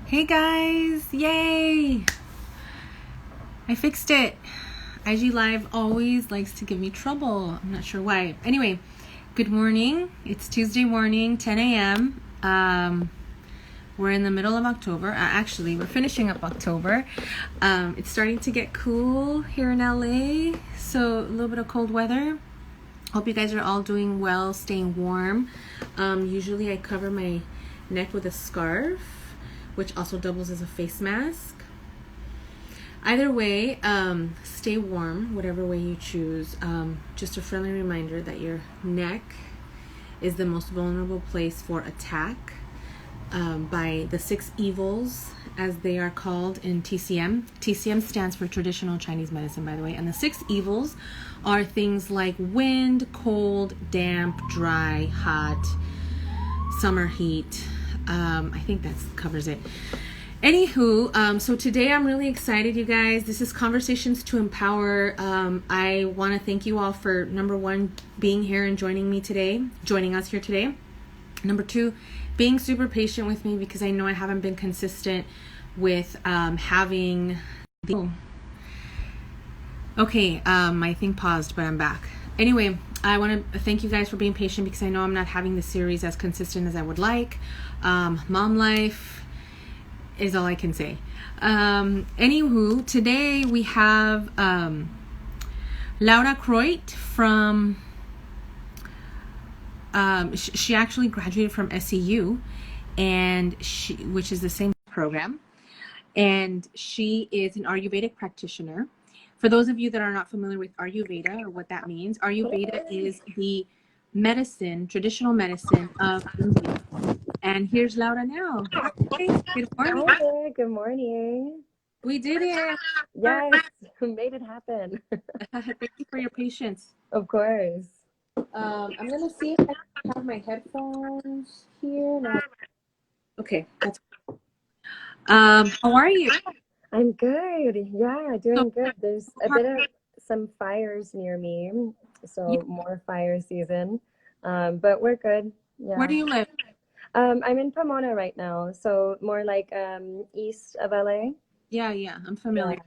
Hey guys, yay! I fixed it. IG Live always likes to give me trouble. I'm not sure why. Anyway, good morning. It's Tuesday morning, 10 a.m. We're in the middle of October. Actually, we're finishing up October. It's starting to get cool here in LA, so a little bit of cold weather. Hope you guys are all doing well, staying warm. Usually I cover my neck with a scarf, which also doubles as a face mask. Either way, stay warm, whatever way you choose. Just a friendly reminder that your neck is the most vulnerable place for attack by the 6 evils, as they are called in TCM. TCM stands for Traditional Chinese Medicine, by the way. And the 6 evils are things like wind, cold, damp, dry, hot, summer heat. I think that covers it. Anywho, so today I'm really excited, you guys. This is Conversations to Empower. I want to thank you all for, number 1, being here and joining us here today. Number 2, being super patient with me because I know I haven't been consistent with having the... Okay, my thing paused, but I'm back. Anyway, I want to thank you guys for being patient because I know I'm not having the series as consistent as I would like. Mom life is all I can say. Anywho, today we have Laura Croyt from... she actually graduated from SEU, and which is the same program, and she is an Ayurvedic practitioner. For those of you that are not familiar with Ayurveda or what that means, Ayurveda is the traditional medicine of India. And here's Laura now. Hi, good morning. Hi there, good morning. We did it. Yes, we made it happen. Thank you for your patience. Of course. I'm gonna see if I can have my headphones here. No. Okay, that's. How are you? I'm good. Yeah, So, doing good. There's a bit of some fires near me, yeah, so more fire season. But we're good. where Yeah. do you live? I'm in Pomona right now, so more like east of LA. Yeah, I'm Yeah, familiar.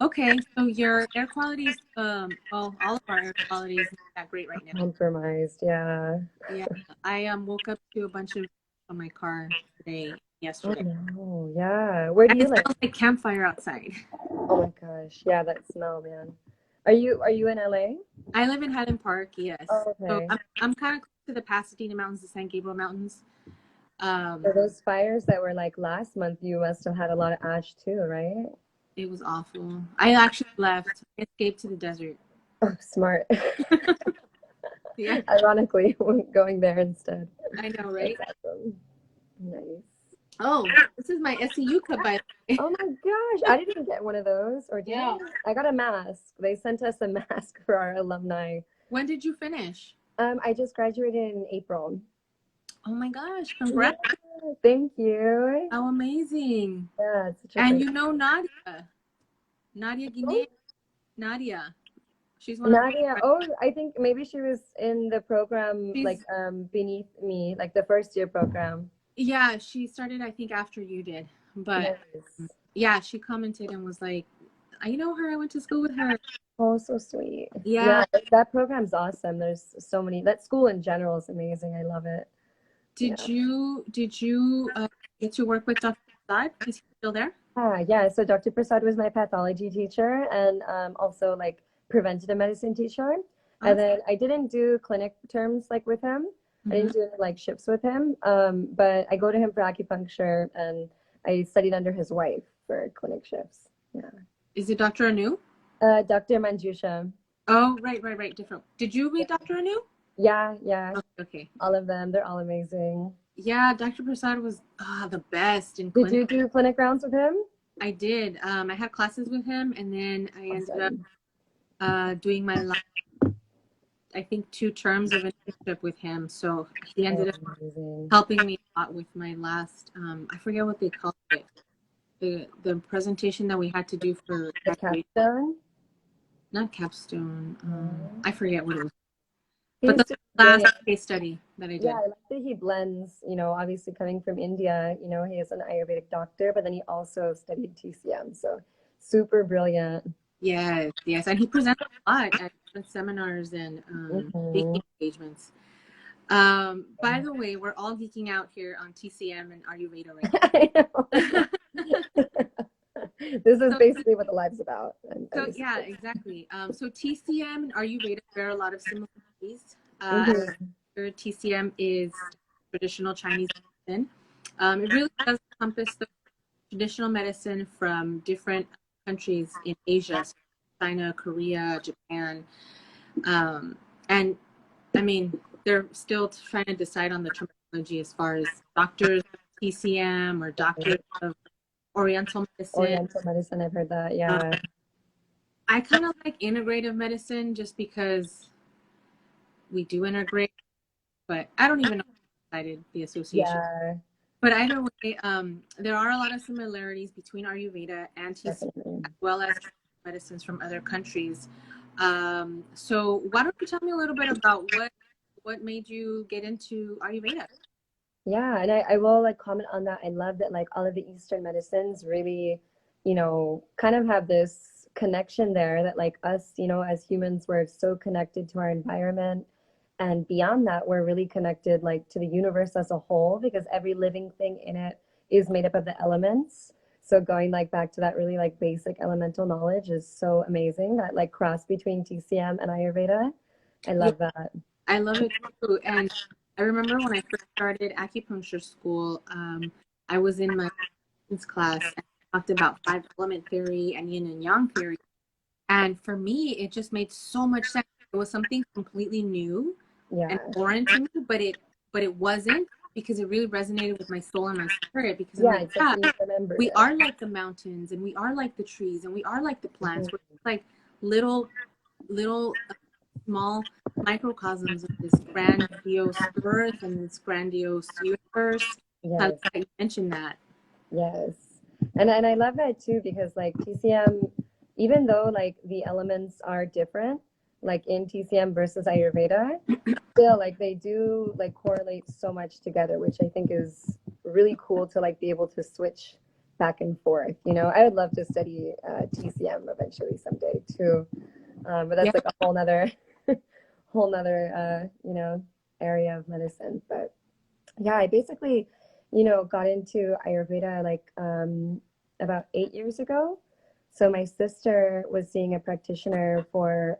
Okay, so your air quality is well, all of our air quality is not that great right now. compromised. Yeah. Yeah, I woke up to a bunch of on my car Oh yesterday. no. Yeah. Where do And you it live? smells like campfire outside. Oh my gosh. Yeah, that smell, man. Are you in LA? I live in Highland Park, yes. Oh, So okay. I'm kind of close to the Pasadena Mountains, the San Gabriel Mountains. For Um, those fires that were like last month, you must have had a lot of ash too, right? it was awful. I actually left. I escaped to the desert. Oh, smart. Yeah, Ironically, going there instead. I know, right? That's awesome. Nice. Oh, this is my SEU cup, by the way. Oh my gosh, I didn't get one of those. Or did Yeah. I? I got a mask. They sent us a mask for our alumni. When did you finish? I just graduated in April. Oh my gosh, Yeah, congrats. thank you. How amazing. Yeah, it's such a And great. you know Nadia Oh, Guinea, Nadia. She's one of Nadia. my Oh, I think maybe she was in the program like she's beneath me, like the first year program. yeah, she started I think after you did. But Nice. yeah, she commented and was like, I know her, I went to school with her. Oh, so sweet. Yeah. Yeah, that program's awesome. There's so many. That school in general is amazing. I love it. Yeah. Did you get to work with Dr. Prasad? Is he still there? Yeah. So Dr. Prasad was my pathology teacher and also like preventative medicine teacher. And Awesome. then I didn't do clinic terms like with him. I Mm-hmm. didn't do any like shifts with him. But I go to him for acupuncture and I studied under his wife for clinic shifts. Yeah. Is it Dr. Anu? Dr. Manjusha. Oh, right. Different. Did you meet Dr. Anu? Yeah. Okay. All of them. They're all amazing. Yeah, Dr. Prasad was the best in Did clinic. you do clinic rounds with him? I did. I had classes with him, and then I ended up doing my last, I think, 2 terms of internship with him. So he ended up Amazing. helping me a lot with my last, I forget what they called it, the presentation that we had to do for The graduation. capstone? Not capstone. I forget what it was. But He's the super last brilliant. case study that I Yeah, did. I like that he blends, obviously coming from India, he is an Ayurvedic doctor, but then he also studied TCM. So super brilliant. Yes, yes. And he presents a lot at different seminars and Hmm. speaking engagements. By the way, we're all geeking out here on TCM and Ayurveda right I know. now. This is So, basically what the life's about. I'm so just yeah, exactly. So TCM and Ayurveda bear a lot of similarities. As hmm TCM is traditional Chinese medicine. It really does encompass the traditional medicine from different countries in Asia, so China, Korea, Japan. Um, and I mean, they're still trying to decide on the terminology as far as doctors of TCM or doctors of Oriental medicine. Oriental medicine, I've heard that. Um, Yeah, I kind of like integrative medicine just because we do integrate, but I don't even know if I decided the association. yeah, But either way, there are a lot of similarities between Ayurveda and TCM, definitely. as well as medicines from other countries. So why don't you tell me a little bit about what made you get into Ayurveda? Yeah, and I will like comment on that. I love that like all of the Eastern medicines really, kind of have this connection there that like us, as humans, we're so connected to our environment. And beyond that, we're really connected like to the universe as a whole because every living thing in it is made up of the elements. So going like back to that really like basic elemental knowledge is so amazing. That like cross between TCM and Ayurveda. I Yeah, love that. I love it too. And I remember when I first started acupuncture school, I was in my class and talked about five element theory and yin and yang theory. And for me, it just made so much sense. It was something completely new and Yeah. foreign to me, but it wasn't because it really resonated with my soul and my spirit because I'm Yeah, like, it's like yeah, you remembered we it. are like the mountains and we are like the trees and we are like the plants. We're Mhm. like little small microcosms of this grandiose earth and this grandiose universe. So I like Yes, that you mentioned that. yes. And I love that too because like TCM, even though like the elements are different, like in TCM versus Ayurveda, still like they do like correlate so much together, which I think is really cool to like be able to switch back and forth. I would love to study TCM eventually someday too. But Yeah. that's like a whole nother area of medicine. But yeah, I basically, got into Ayurveda like about 8 years ago. So my sister was seeing a practitioner for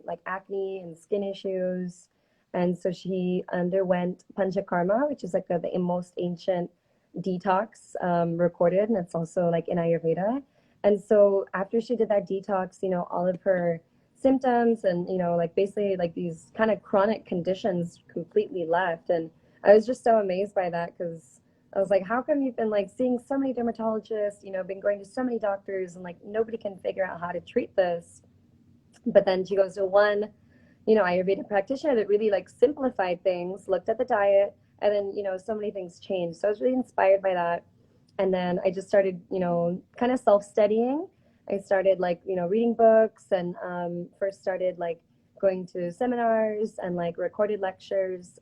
like acne and skin issues. And so she underwent panchakarma, which is like the most ancient detox recorded, and it's also like in Ayurveda. And so after she did that detox, all of her symptoms and, like basically like these kind of chronic conditions completely left. And I was just so amazed by that because I was like, how come you've been like seeing so many dermatologists, been going to so many doctors and like nobody can figure out how to treat this? But then she goes to one, Ayurvedic practitioner that really like simplified things, looked at the diet, and then, so many things changed. So I was really inspired by that. And then I just started, kind of self-studying. I started like, reading books and first started like going to seminars and like recorded lectures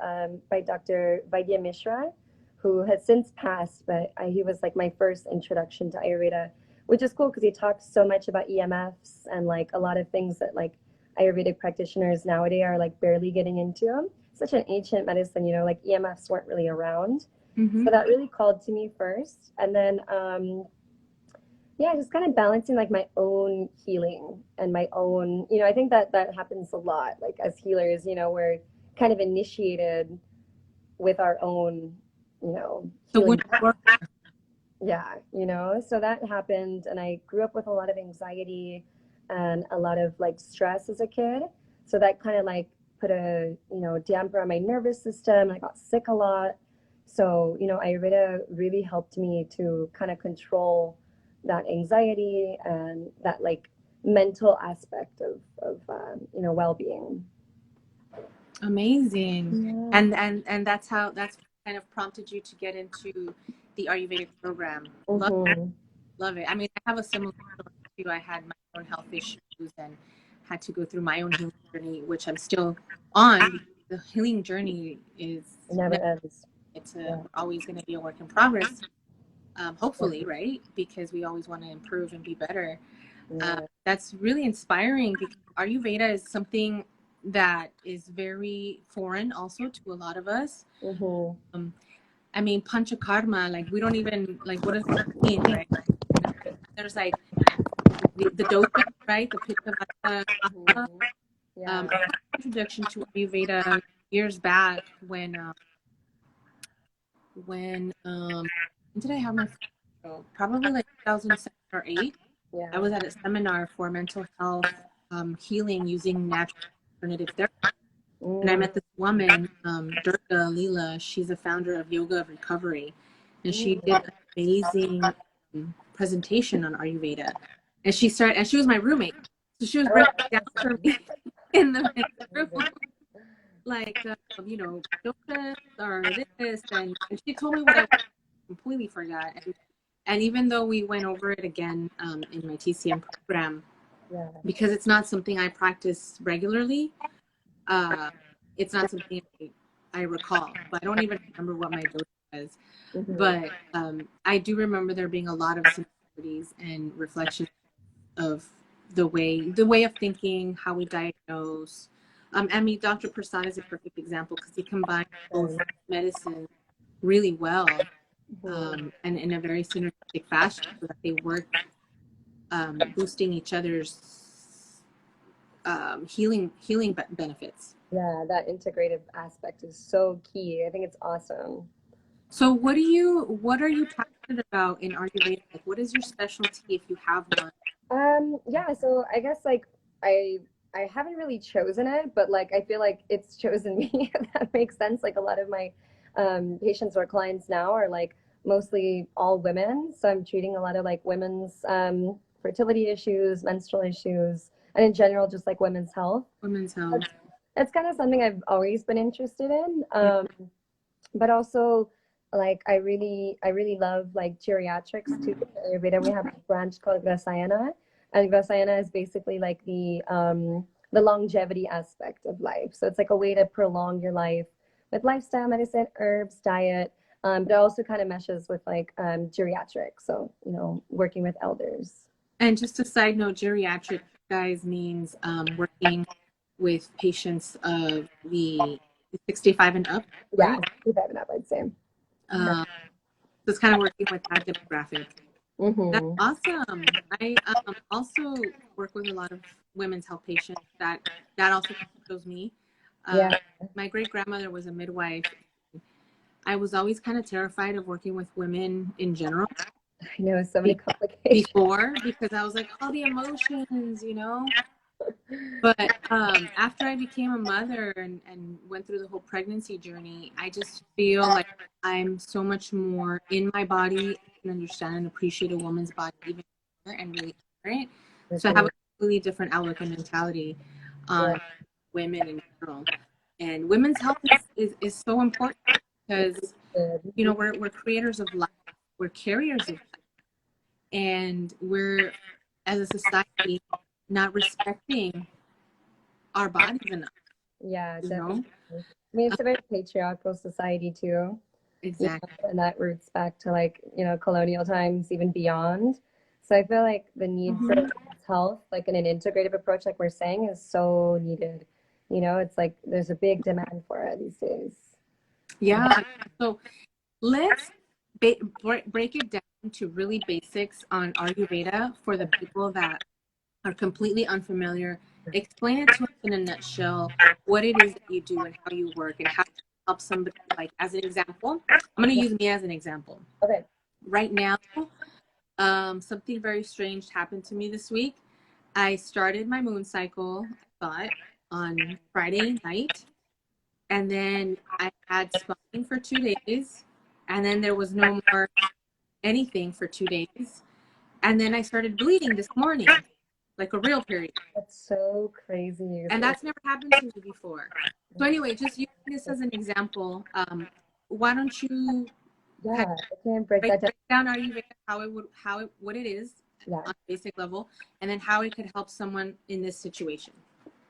by Dr. Vaidya Mishra, who has since passed, but he was like my first introduction to Ayurveda, which is cool because he talks so much about EMFs and like a lot of things that like Ayurvedic practitioners nowadays are like barely getting into. Such an ancient medicine, like EMFs weren't really around. Mm-hmm. So that really called to me first. And then, yeah, just kind of balancing like my own healing and my own, I think that that happens a lot. Like as healers, we're kind of initiated with our own, So healing. would you work? Yeah, so that happened. And I grew up with a lot of anxiety and a lot of like stress as a kid. So that kind of like put a, damper on my nervous system. I got sick a lot. So, Ayurveda really helped me to kind of control that anxiety and that like mental aspect of well-being. Amazing. Yeah. And that's kind of prompted you to get into the Ayurvedic program. Hmm. Love it. I mean, I have a similar story too. I had my own health issues and had to go through my own healing journey, which I'm still on. the healing journey is It never ends. we're always going to be a work in progress. Hopefully, right? Because we always want to improve and be better. That's really inspiring, because Ayurveda is something that is very foreign also to a lot of us. I mean, panchakarma, like we don't even, like, what does that mean, right? There's like the dosha, right? The pitta, vata. Introduction to Ayurveda years back when did I have my first show? Probably like 2007 or 8. I was at a seminar for mental health healing using natural alternative therapy. And I met this woman, Durga Leela. She's a founder of Yoga of Recovery. And she did an amazing presentation on Ayurveda. And she was my roommate. So she was breaking down for me in the room. Like, doshas or this. And she told me what I completely forgot. And even though we went over it again in my TCM program, because it's not something I practice regularly, it's not something I recall. But I don't even remember what my dose was. But I do remember there being a lot of similarities and reflections of the way of thinking, how we diagnose. I mean, Dr. Prasad is a perfect example, because he combined both medicine really well, and in a very synergistic fashion, so that they work boosting each other's healing benefits. Yeah, that integrative aspect is so key. I think it's awesome. So what are you passionate about in Ayurveda? Like, what is your specialty, if you have one? Yeah, so I guess like I haven't really chosen it, but like I feel like it's chosen me, if that makes sense. Like a lot of my patients or clients now are like mostly all women. So I'm treating a lot of like women's fertility issues, menstrual issues, and in general just like women's health. Women's health. That's kind of something I've always been interested in. But also like I really love like geriatrics too. In Ayurveda we have a branch called Rasayana, and Rasayana is basically like the longevity aspect of life. So it's like a way to prolong your life with lifestyle medicine, herbs, diet, but it also kind of meshes with like geriatrics. So working with elders. And just a side note, geriatric, guys, means working with patients of the 65 and up, right? Yeah, 65 and up, I'd say. So it's kind of working with that demographic. That's awesome. I also work with a lot of women's health patients. That also shows me. My great grandmother was a midwife. I was always kind of terrified of working with women in general. I know, so many complications. Before, because I was like, all the emotions, But after I became a mother and went through the whole pregnancy journey, I just feel like I'm so much more in my body. I can understand and appreciate a woman's body even more, and really honor it. So I have a completely different outlook and mentality on women in general. And women's health is so important, because we're creators of life, we're carriers of life, and we're, as a society, not respecting our bodies enough. Yeah, definitely. I mean, it's a very patriarchal society too. Exactly. And that roots back to like, colonial times, even beyond. So I feel like the need for health, like in an integrative approach, like we're saying, is so needed. It's like there's a big demand for it these days. Yeah. So let's break it down to really basics on Ayurveda for the people that are completely unfamiliar. Explain it to us in a nutshell, what it is that you do and how you work and how to help somebody. Like, as an example, I'm going to use me as an example. Okay. Right now, something very strange happened to me this week. I started my moon cycle, I thought, on Friday night, and then I had spotting for 2 days, and then there was no more anything for 2 days, and then I started bleeding this morning, like a real period. That's so crazy. And that's never happened to me before. So anyway, just using this as an example, why don't you I can break that break down. down what it is Yeah. on a basic level, and then how it could help someone in this situation.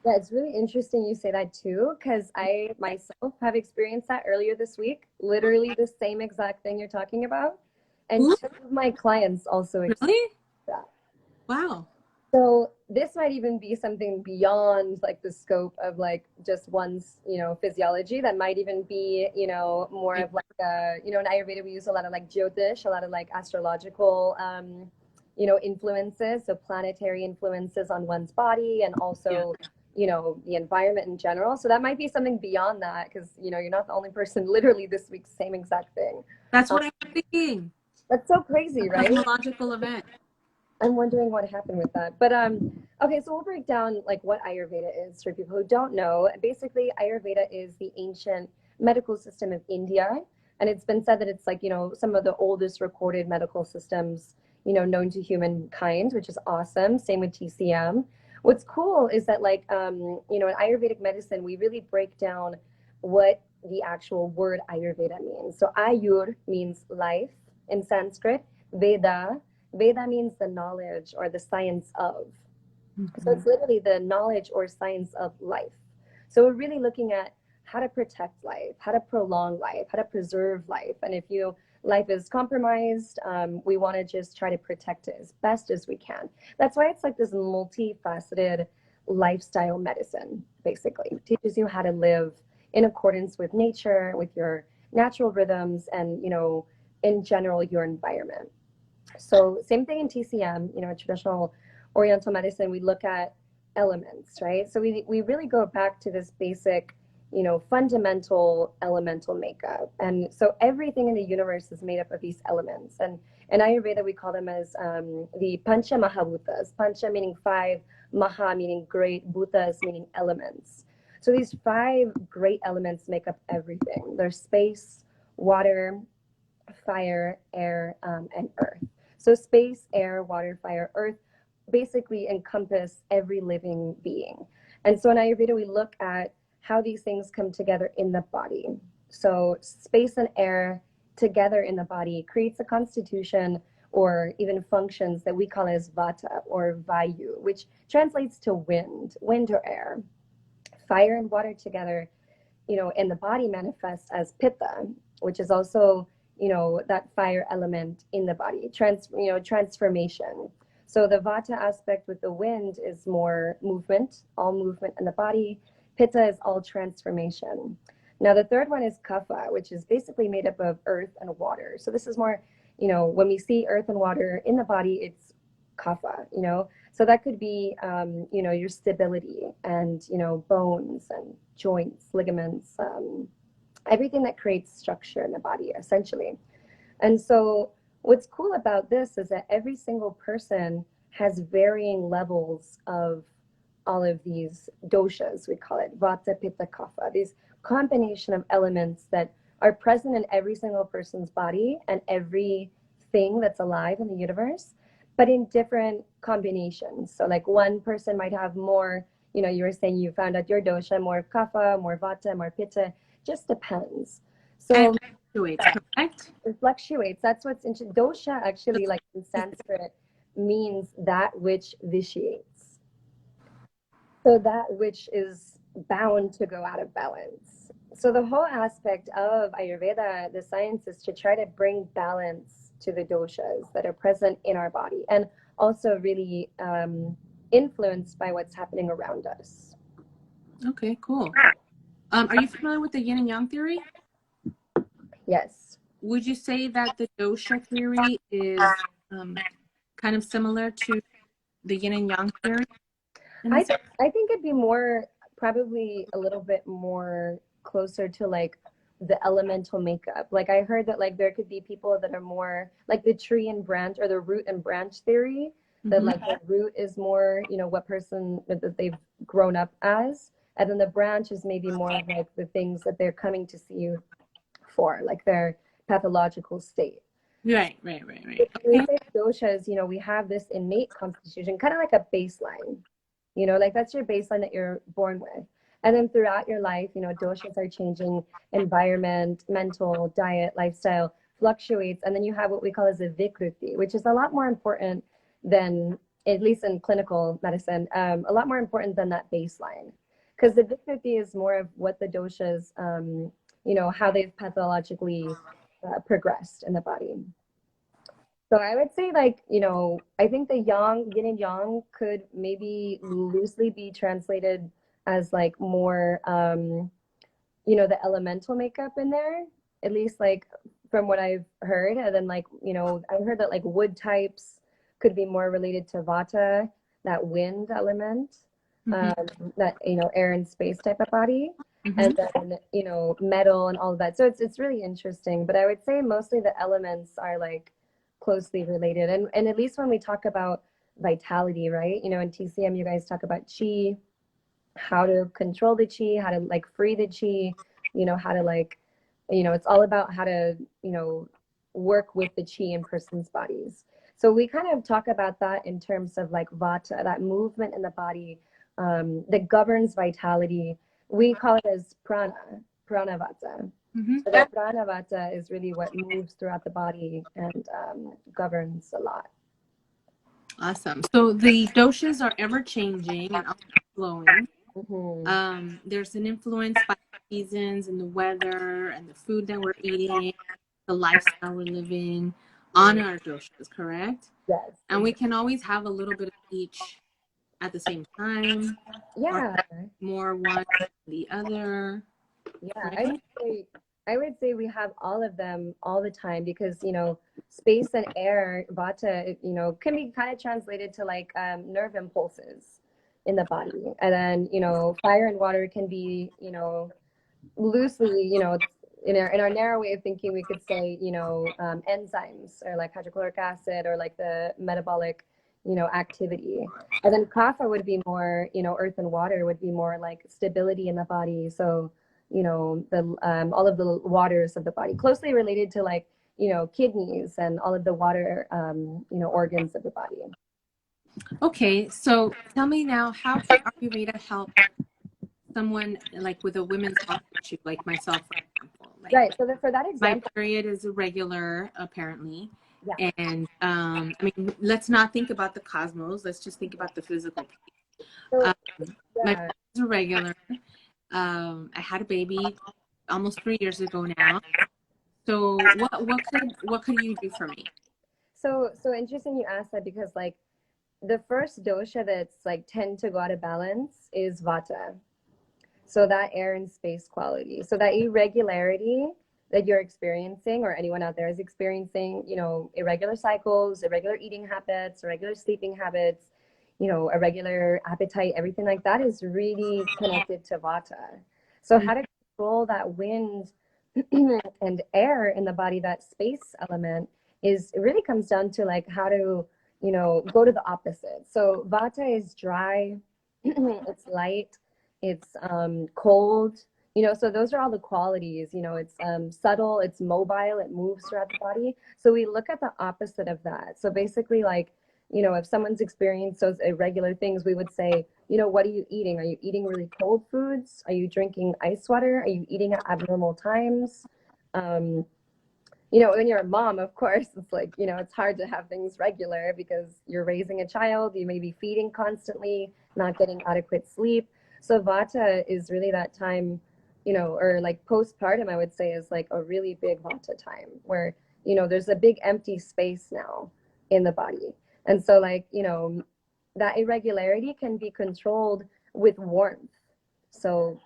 Yeah, it's really interesting you say that too, because I myself have experienced that earlier this week, literally the same exact thing you're talking about. And Ooh, two of my clients also experienced really? that. Wow. So this might even be something beyond like the scope of like just one's, physiology. That might even be, more Right. of like in Ayurveda we use a lot of like jyotish, a lot of like astrological influences, so planetary influences on one's body and Yeah. also, the environment in general. So that might be something beyond that because, you're not the only person literally this week, same exact thing. That's Um, what I'm thinking. that's so A crazy, right? cosmological event. I'm wondering what happened with that. But okay, so we'll break down like what Ayurveda is for people who don't know. Basically, Ayurveda is the ancient medical system of India, and it's been said that it's like, some of the oldest recorded medical systems, known to humankind, which is awesome. Same with TCM. What's cool is that like in Ayurvedic medicine, we really break down what the actual word Ayurveda means. So Ayur means life in Sanskrit, Veda means the knowledge or the science of. So Mhm. it's literally the knowledge or science of life. So we're really looking at how to protect life, how to prolong life, how to preserve life. And if life is compromised, we want to just try to protect it as best as we can. That's why it's like this multifaceted lifestyle medicine, basically. It teaches you how to live in accordance with nature, with your natural rhythms, and in general, your environment. So same thing in TCM, traditional Oriental medicine, we look at elements, right? So we really go back to this basic, fundamental elemental makeup. And so everything in the universe is made up of these elements. And in Ayurveda, we call them as the Pancha Mahabhutas. Pancha meaning five, Maha meaning great, Bhutas meaning elements. So these five great elements make up everything. There's space, water, fire, air, and earth. So space, air, water, fire, earth basically encompass every living being. And so in Ayurveda, we look at how these things come together in the body. So space and air together in the body creates a constitution or even functions that we call as vata or vayu, which translates to wind or air. Fire and water together, in the body manifests as pitta, which is also, that fire element in the body, transformation. So the vata aspect with the wind is more movement, all movement in the body. Pitta is all transformation. Now the third one is kapha, which is basically made up of earth and water. So this is more, when we see earth and water in the body, it's kapha. So that could be, your stability and, bones and joints, ligaments, everything that creates structure in the body, essentially. And so what's cool about this is that every single person has varying levels of all of these doshas, we call it vata, pitta, kapha, these combination of elements that are present in every single person's body and everything that's alive in the universe, but in different combinations. So like one person might have more, you were saying you found out your dosha, more kapha, more vata, more pitta, just depends. And it So fluctuates, correct? it fluctuates. That's what's interesting. Dosha actually, like in Sanskrit, means that which vitiates. So that which is bound to go out of balance. So the whole aspect of Ayurveda, the science, is to try to bring balance to the doshas that are present in our body and also really influenced by what's happening around us. Okay, cool. Are you familiar with the yin and yang theory? Yes. Would you say that the dosha theory is kind of similar to the yin and yang theory in I this? th- I think it'd be more probably a little bit more closer to like the elemental makeup. Like I heard that like there could be people that are more like the tree and branch or the root and branch theory, that Mm-hmm. like the root is more, what person that they've grown up as, and then the branch is maybe more of like the things that they're coming to see you for, like their pathological state. Right. We Okay. say doshas, we have this innate constitution, kind of like a baseline. Like that's your baseline that you're born with. And then throughout your life, doshas are changing, environment, mental, diet, lifestyle fluctuates. And then you have what we call as a vikruti, which is a lot more important than at least in clinical medicine, a lot more important than that baseline. Because the Vikriti is more of what the doshas, how they've pathologically progressed in the body. So I would say, like, I think the yang, yin and yang could maybe loosely be translated as like more, the elemental makeup in there, at least like from what I've heard. And then like, I've heard that like wood types could be more related to vata, that wind element, that, air and space type of body. And then, metal and all of that. So it's really interesting. But I would say mostly the elements are like closely related. And at least when we talk about vitality, right? In TCM, you guys talk about chi, how to control the chi, how to like free the chi, how to like, it's all about how to, work with the chi in person's bodies. So we kind of talk about that in terms of like vata, that movement in the body that governs vitality. We call it as prana vata. So that prana vata is really what moves throughout the body and governs a lot. Awesome. So the doshas are ever changing and always flowing. There's an influence by the seasons and the weather and the food that we're eating, the lifestyle we're living on our doshas, correct? Yes. And we can always have a little bit of each at the same time. Yeah. Or more one than the other. Yeah. Right? I would say we have all of them all the time because, space and air, vata, can be kind of translated to like nerve impulses in the body. And then, fire and water can be, loosely, in our narrow way of thinking, we could say, enzymes or like hydrochloric acid or like the metabolic, activity. And then kapha would be more, earth and water would be more like stability in the body. So, the all of the waters of the body, closely related to like, kidneys and all of the water, organs of the body. Okay, so tell me now, how can Ayurveda help someone like with a women's health issue, like myself, for example? Like, right. So for that example, my period is irregular, apparently. Yeah. And I mean, let's not think about the cosmos. Let's just think about the physical piece. So, My yeah. period is irregular. I had a baby almost 3 years ago now. So what could you do for me? So interesting you asked that because like the first dosha that's like tend to go out of balance is vata. So that air and space quality. So that irregularity that you're experiencing or anyone out there is experiencing, irregular cycles, irregular eating habits, irregular sleeping habits, irregular appetite, everything like that is really connected to vata. So how to control that wind and air in the body, that space element is, it really comes down to like how to, go to the opposite. So vata is dry, it's light, it's cold, so those are all the qualities. It's subtle, it's mobile, it moves throughout the body. So we look at the opposite of that. So basically, like, if someone's experienced those irregular things, we would say, what are you eating? Are you eating really cold foods? Are you drinking ice water? Are you eating at abnormal times? When you're a mom, of course, it's like, it's hard to have things regular because you're raising a child, you may be feeding constantly, not getting adequate sleep. So vata is really that time, or like postpartum, I would say is like a really big vata time where, there's a big empty space now in the body. And so like, that irregularity can be controlled with warmth. So,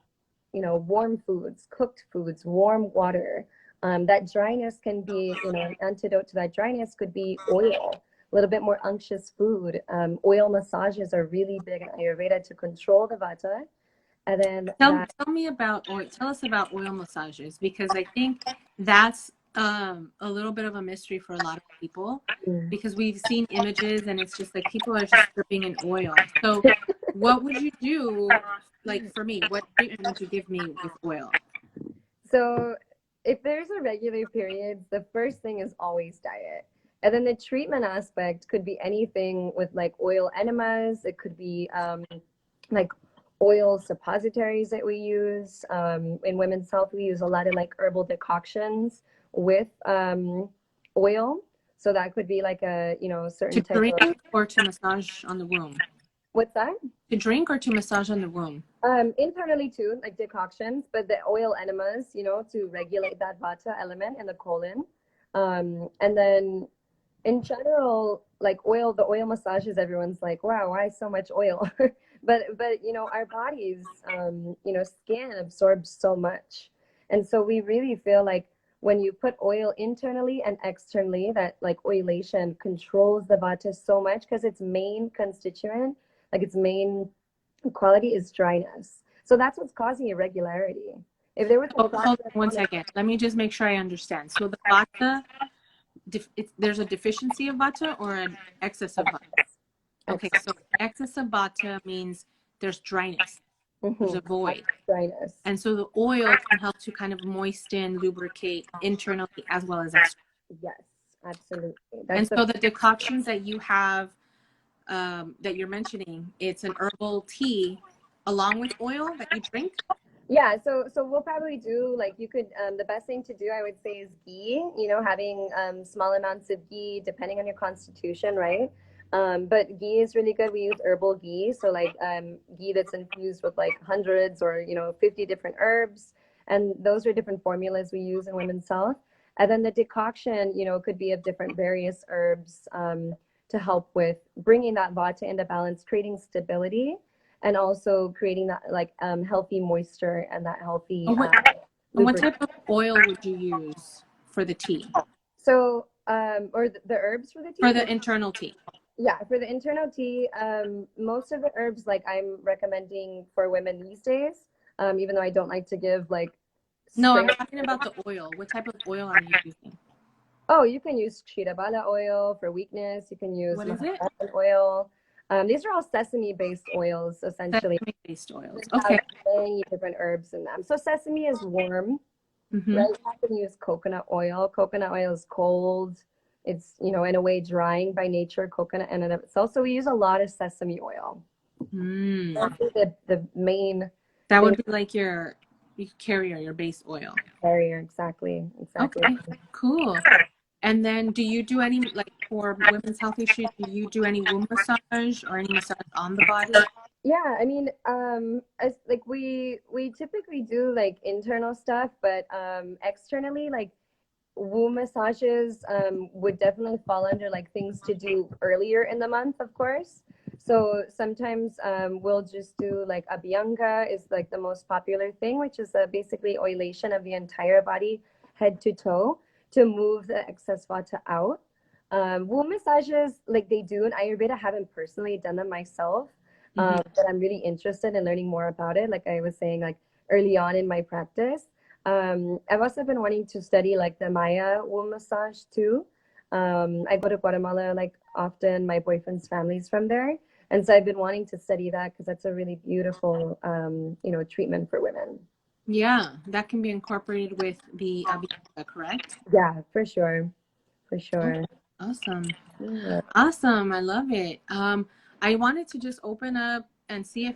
warm foods, cooked foods, warm water. That dryness can be, an antidote to that dryness could be oil, a little bit more unctuous food. Oil massages are really big in Ayurveda to control the vata. And then tell us about oil massages, because I think that's a little bit of a mystery for a lot of people, because we've seen images and it's just like people are just dripping in oil. So what would you do, like for me, what treatment would you give me with oil? So if there's irregular periods, the first thing is always diet. And then the treatment aspect could be anything with like oil enemas. It could be like oil suppositories that we use. In women's health, we use a lot of like herbal decoctions with oil. So that could be like a, To certain type drink of, or to massage on the womb? what's that? To drink or to massage on the womb? Internally too, like decoctions, but the oil enemas, to regulate that vata element in the colon. And then in general, like the oil massages, everyone's like, wow, why so much oil? But our bodies, skin absorbs so much. And so we really feel like when you put oil internally and externally, that like oilation controls the vata so much because its main constituent, like its main quality is dryness. So that's what's causing irregularity. If there was a Hold on process one second. Let me just make sure I understand. So the vata, there's a deficiency of vata or an excess of vata? Okay, so excess of vata means there's dryness. There's a void. dryness. And so the oil can help to kind of moisten, lubricate internally as well as externally. Yes, absolutely. And so the decoctions that you have, that you're mentioning, it's an herbal tea along with oil that you drink? Yeah, so we'll probably do like you could the best thing to do I would say is ghee, having small amounts of ghee depending on your constitution, right? But ghee is really good. We use herbal ghee, so like ghee that's infused with like hundreds or 50 different herbs, and those are different formulas we use in women's health. And then the decoction, could be of different various herbs to help with bringing that vata into balance, creating stability and also creating that like healthy moisture and that healthy What type of oil would you use for the tea? So or the herbs for the tea? For the internal tea. Yeah, for the internal tea, most of the herbs like I'm recommending for women these days, even though I don't like to give like No, I'm talking about the oil. What type of oil are you using? Oh, you can use Shirabala oil for weakness. You can use What is it? oil. These are all sesame-based oils, essentially. Sesame-based oils. They Okay. have many different herbs in them. So sesame is warm, right? You can use coconut oil. Coconut oil is cold. It's, in a way, drying by nature, coconut in and of itself. So we use a lot of sesame oil. That's the main. That would be like your carrier, your base oil. Carrier, exactly. Okay, cool. And then do you do any, like for women's health issues, do you do any womb massage or any massage on the body? Yeah, I mean, as like we typically do like internal stuff, but externally, like womb massages would definitely fall under like things to do earlier in the month, of course. So sometimes we'll just do like Abhyanga is like the most popular thing, which is basically oilation of the entire body, head to toe, to move the excess vata out. Womb massages, like they do in Ayurveda, I haven't personally done them myself, but I'm really interested in learning more about it. Like I was saying, like early on in my practice. I've also been wanting to study like the Maya womb massage too. I go to Guatemala like often. My boyfriend's family's from there, and so I've been wanting to study that because that's a really beautiful, treatment for women. Yeah, that can be incorporated with the Abhyanga, correct? Yeah, for sure, for sure. Okay, awesome. Yeah. Awesome. I love it. I wanted to just open up and see if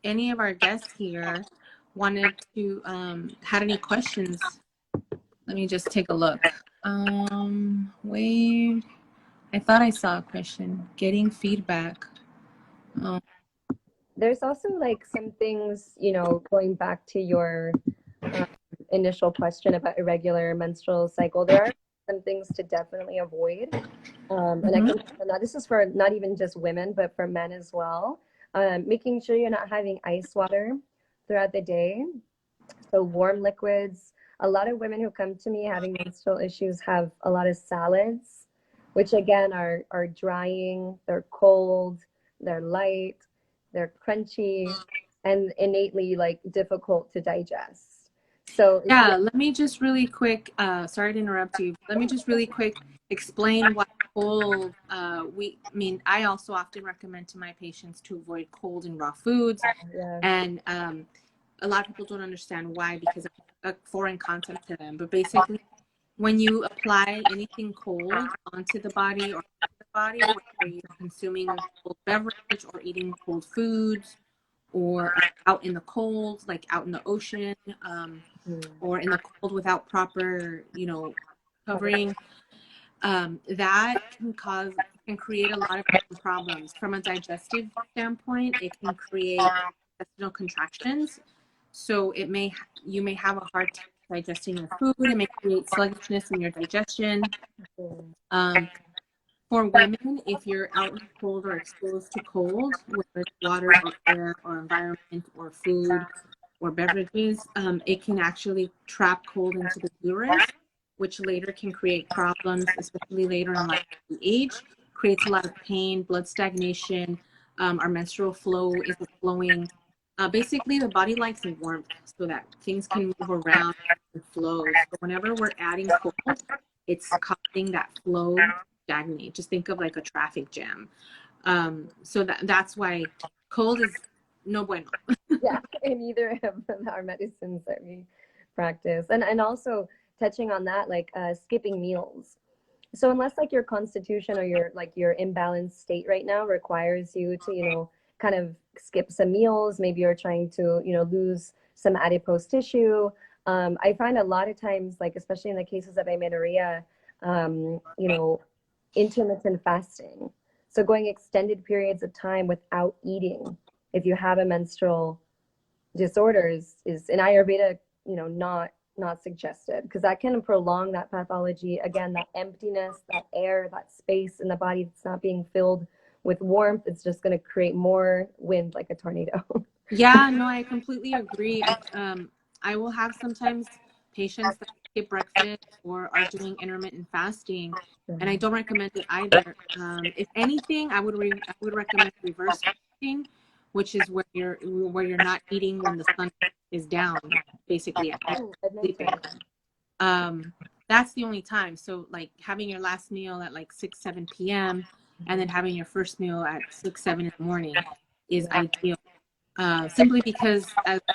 any of our guests here wanted to, had any questions. Let me just take a look. Wait, I thought I saw a question. Getting feedback. There's also like some things, going back to your initial question about irregular menstrual cycle. There are some things to definitely avoid. And I can, now this is for not even just women, but for men as well. Making sure you're not having ice water throughout the day. So warm liquids. A lot of women who come to me having menstrual issues have a lot of salads, which again are drying, they're cold, they're light, they're crunchy, and innately like difficult to digest. So yeah, let me just really quick, sorry to interrupt you. Let me just really quick explain why cold, I also often recommend to my patients to avoid cold and raw foods. yeah. And a lot of people don't understand why, because of a foreign concept to them. But basically, when you apply anything cold onto the body whether you're consuming a cold beverage or eating cold foods, or out in the cold, like out in the ocean, or in the cold without proper, covering, that can create a lot of different problems. From a digestive standpoint, it can create intestinal contractions. So you may have a hard time digesting your food. It may create sluggishness in your digestion. For women, if you're out in the cold or exposed to cold, whether it's water or air or environment or food or beverages, it can actually trap cold into the uterus, which later can create problems, especially later in life. The age creates a lot of pain, blood stagnation. Our menstrual flow isn't flowing. Basically, the body likes warmth so that things can move around and flow. So whenever we're adding cold, it's causing that flow to stagnate. Just think of like a traffic jam. So that's why cold is no bueno. Yeah, in either of our medicines that we practice. And also touching on that, like skipping meals. So unless like your constitution or your imbalanced state right now requires you to, kind of skip some meals, maybe you're trying to, lose some adipose tissue. I find a lot of times, like especially in the cases of amenorrhea, intermittent fasting. So going extended periods of time without eating, if you have a menstrual disorders, is in Ayurveda, not suggested, because that can prolong that pathology. Again, that emptiness, that air, that space in the body that's not being filled with warmth, it's just going to create more wind like a tornado. Yeah, no, I completely agree. I will have sometimes patients that skip breakfast or are doing intermittent fasting, and I don't recommend it either. If anything, I would recommend reverse fasting, which is where you're not eating when the sun is down, basically at night, sleeping. That's the only time. So like having your last meal at like 6, 7 p.m. and then having your first meal at 6, 7 in the morning is ideal. Simply because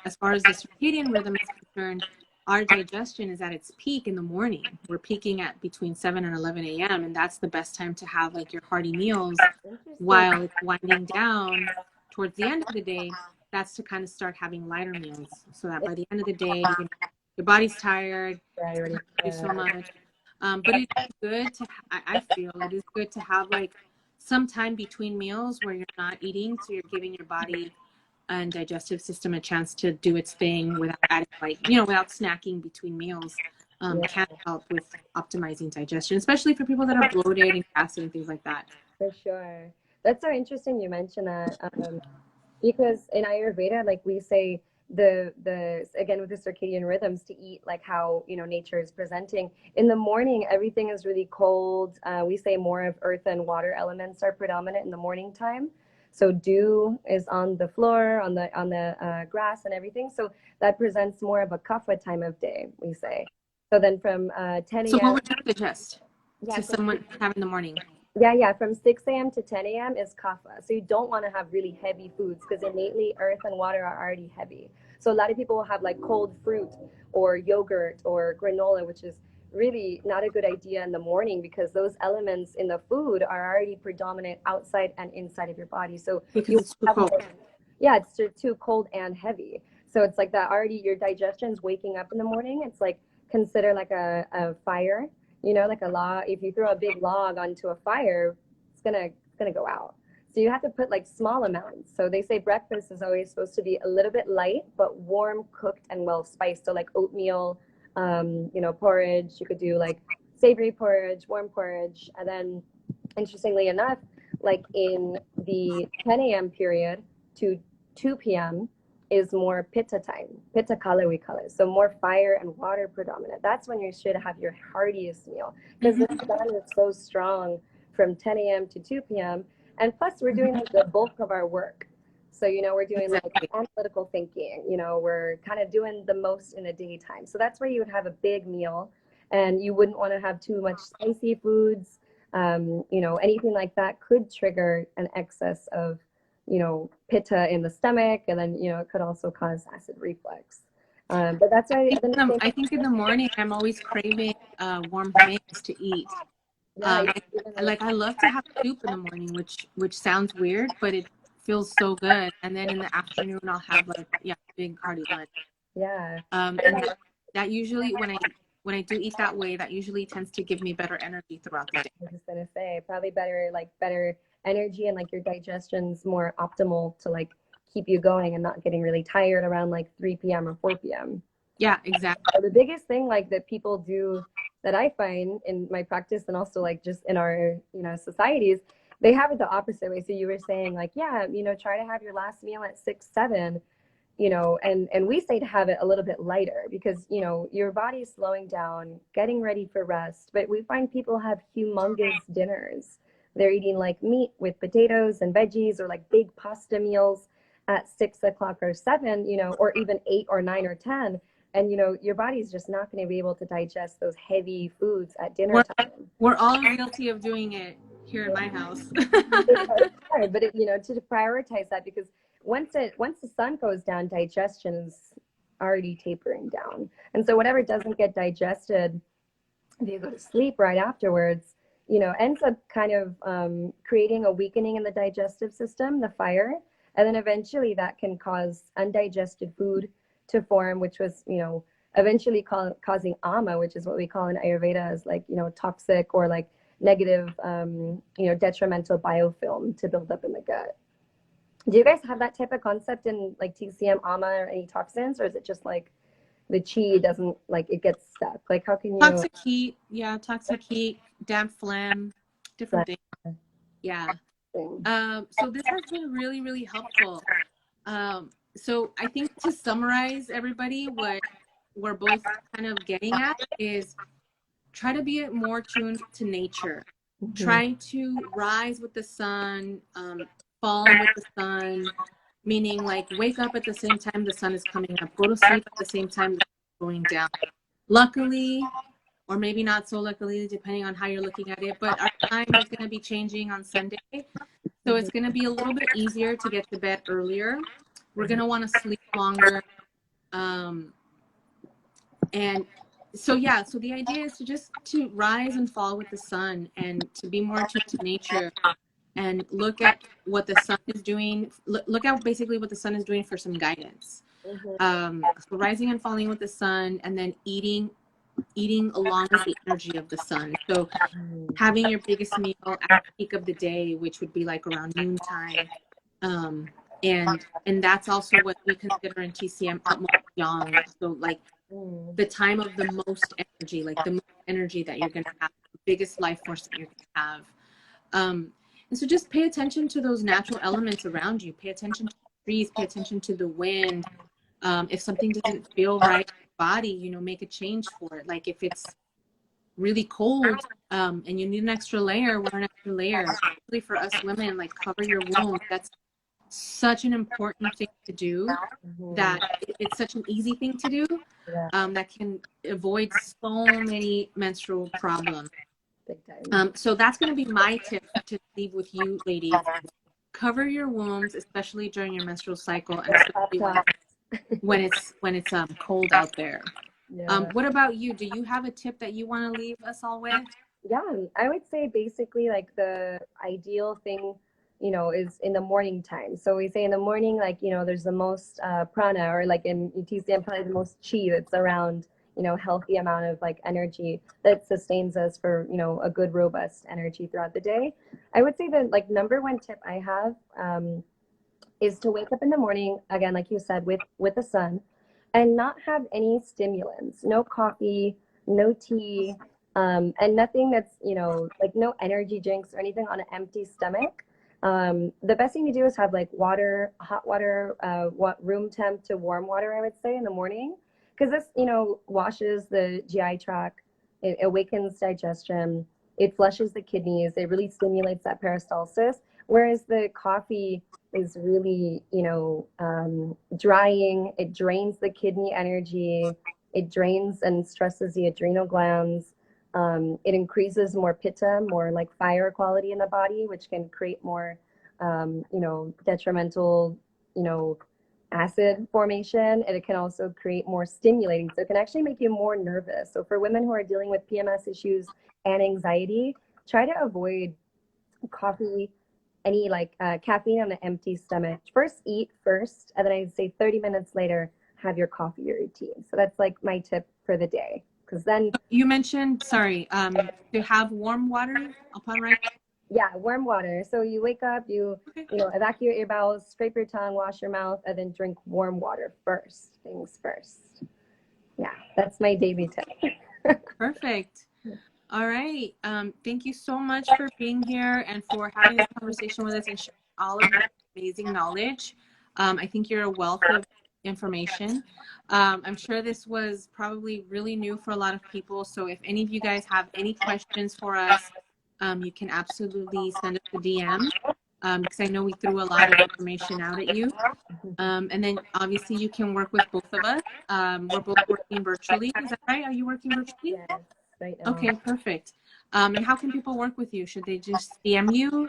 as far as the circadian rhythm is concerned, our digestion is at its peak in the morning. We're peaking at between 7 and 11 a.m. and that's the best time to have like your hearty meals, while it's winding down towards the end of the day. That's to kind of start having lighter meals, so that by the end of the day, your body's tired, it's not so much. But it's good to, I feel it is good to have like some time between meals where you're not eating, so you're giving your body and digestive system a chance to do its thing without adding, like, without snacking between meals. Can help with optimizing digestion, especially for people that are bloated and fasting and things like that. For sure. That's so interesting you mentioned that, because in Ayurveda, like we say, the again with the circadian rhythms, to eat like how nature is presenting. In the morning, everything is really cold. We say more of earth and water elements are predominant in the morning time. So dew is on the floor, on the grass and everything. So that presents more of a kapha time of day, we say. So then from 10 a.m. So what would you suggest to someone have in the morning? Yeah, from 6 a.m. to 10 a.m. is kapha. So you don't want to have really heavy foods, because innately earth and water are already heavy. So a lot of people will have like cold fruit or yogurt or granola, which is really not a good idea in the morning, because those elements in the food are already predominant outside and inside of your body. So because it's too cold. Yeah, it's too cold and heavy. So it's like that already, your digestion's waking up in the morning. It's like, consider like a fire, like a log. If you throw a big log onto a fire, it's gonna go out. So you have to put like small amounts. So they say breakfast is always supposed to be a little bit light, but warm, cooked, and well spiced. So like oatmeal, porridge. You could do like savory porridge, warm porridge, and then interestingly enough, like in the 10 a.m. period to 2 p.m. is more pitta time, pitta kala we call it. So more fire and water predominant. That's when you should have your heartiest meal, because the sun is so strong from 10 a.m. to 2 p.m. And plus we're doing like the bulk of our work. So, we're doing like analytical thinking, we're kind of doing the most in the daytime. So that's where you would have a big meal, and you wouldn't want to have too much spicy foods. Anything like that could trigger an excess of pitta in the stomach, and then it could also cause acid reflux. But that's why I think in the morning I'm always craving warm things to eat. Like I love to have soup in the morning, which sounds weird, but it feels so good. And then in the afternoon I'll have like big hearty lunch. Yeah. And that usually when when I do eat that way, that usually tends to give me better energy throughout the day. I was just gonna say probably better energy, and like your digestion's more optimal to like keep you going and not getting really tired around like 3 p.m. or 4 p.m. Yeah, exactly. So the biggest thing like that people do that I find in my practice and also like just in our, societies, they have it the opposite way. So you were saying like, yeah, try to have your last meal at 6, 7, and we say to have it a little bit lighter because, your body's slowing down, getting ready for rest. But we find people have humongous dinners. They're eating like meat with potatoes and veggies, or like big pasta meals at 6 o'clock or 7, or even 8 or 9 or 10. And, your body's just not going to be able to digest those heavy foods at dinner We're, time. we're all guilty of doing it here at my house. It's hard, but to prioritize that, because once the sun goes down, digestion is already tapering down, and so whatever doesn't get digested, if you go to sleep right afterwards, ends up kind of creating a weakening in the digestive system, the fire, and then eventually that can cause undigested food to form, which was eventually causing ama, which is what we call in Ayurveda as like toxic or like negative, detrimental biofilm to build up in the gut. Do you guys have that type of concept in like TCM, AMA, or any toxins, or is it just like the chi doesn't like it gets stuck? Like how can you? Toxic heat, toxic heat, damp phlegm, different things. Yeah. So this has been really, really helpful. So I think to summarize everybody, what we're both kind of getting at is try to be more tuned to nature. Try to rise with the sun, fall with the sun, meaning like wake up at the same time the sun is coming up, go to sleep at the same time the sun is going down. Luckily, or maybe not so luckily, depending on how you're looking at it, but our time is going to be changing on Sunday. So it's going to be a little bit easier to get to bed earlier. We're going to want to sleep longer. And so, yeah, so the idea is to rise and fall with the sun and to be more attuned to nature and look at what the sun is doing. Look at basically what the sun is doing for some guidance. So rising and falling with the sun, and then eating along with the energy of the sun. So having your biggest meal at the peak of the day, which would be like around noontime. And that's also what we consider in TCM utmost yang. So like the time of the most energy, like the most energy that you're going to have, the biggest life force that you're going to have. And so just pay attention to those natural elements around you. Pay attention to the trees, pay attention to the wind. If something doesn't feel right in your body, make a change for it. Like if it's really cold and you need an extra layer, wear an extra layer. Especially for us women, like cover your womb. That's such an important thing to do, that it's such an easy thing to do, that can avoid so many menstrual problems. So that's going to be my tip to leave with you ladies. Cover your wombs, especially during your menstrual cycle, and especially when it's cold out there. What about you? Do you have a tip that you want to leave us all with? Yeah, I would say basically like the ideal thing, is in the morning time. So we say in the morning, like, there's the most prana, or like in TCM, probably the most chi that's around, healthy amount of like energy that sustains us for, a good, robust energy throughout the day. I would say the like number one tip I have is to wake up in the morning, again, like you said, with the sun, and not have any stimulants, no coffee, no tea, and nothing that's, like no energy drinks or anything on an empty stomach. The best thing to do is have like water, hot water, room temp to warm water, I would say, in the morning, because this, washes the GI tract, it awakens digestion, it flushes the kidneys, it really stimulates that peristalsis. Whereas the coffee is really, drying, it drains the kidney energy, it drains and stresses the adrenal glands. It increases more pitta, more like fire quality in the body, which can create more, detrimental, acid formation. And it can also create more stimulating. So it can actually make you more nervous. So for women who are dealing with PMS issues and anxiety, try to avoid coffee, any like caffeine on an empty stomach. First eat first, and then I'd say 30 minutes later, have your coffee or your tea. So that's like my tip for the day. because then You mentioned, sorry, to have warm water upon rising. yeah, warm water. So you wake up, Okay. you know, evacuate your bowels, scrape your tongue, wash your mouth, and then drink warm water first. Things first. Yeah, that's my daily tip. Perfect. All right. Thank you so much for being here and for having this conversation with us and sharing all of your amazing knowledge. I think you're a wealth of information. I'm sure this was probably really new for a lot of people. So if any of you guys have any questions for us, you can absolutely send us a DM because I know we threw a lot of information out at you. And then obviously you can work with both of us. We're both working virtually. Is that right? Are you working virtually? Yes, right now. Okay, perfect. And how can people work with you? Should they just DM you?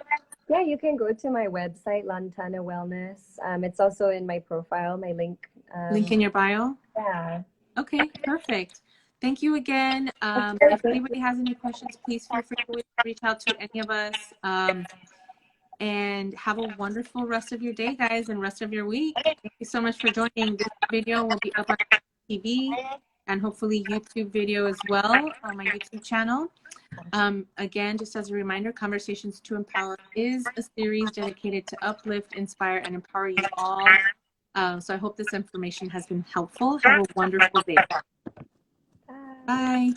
Yeah, you can go to my website, Lantana Wellness. It's also in my profile, my link. Link in your bio? Yeah. Okay, perfect. Thank you again. If anybody has any questions, please feel free to reach out to any of us. And have a wonderful rest of your day, guys, and rest of your week. Thank you so much for joining. This video will be up on TV and hopefully YouTube video as well on my YouTube channel. Again, just as a reminder, Conversations to Empower is a series dedicated to uplift, inspire, and empower you all. So I hope this information has been helpful. Have a wonderful day. Bye. Bye.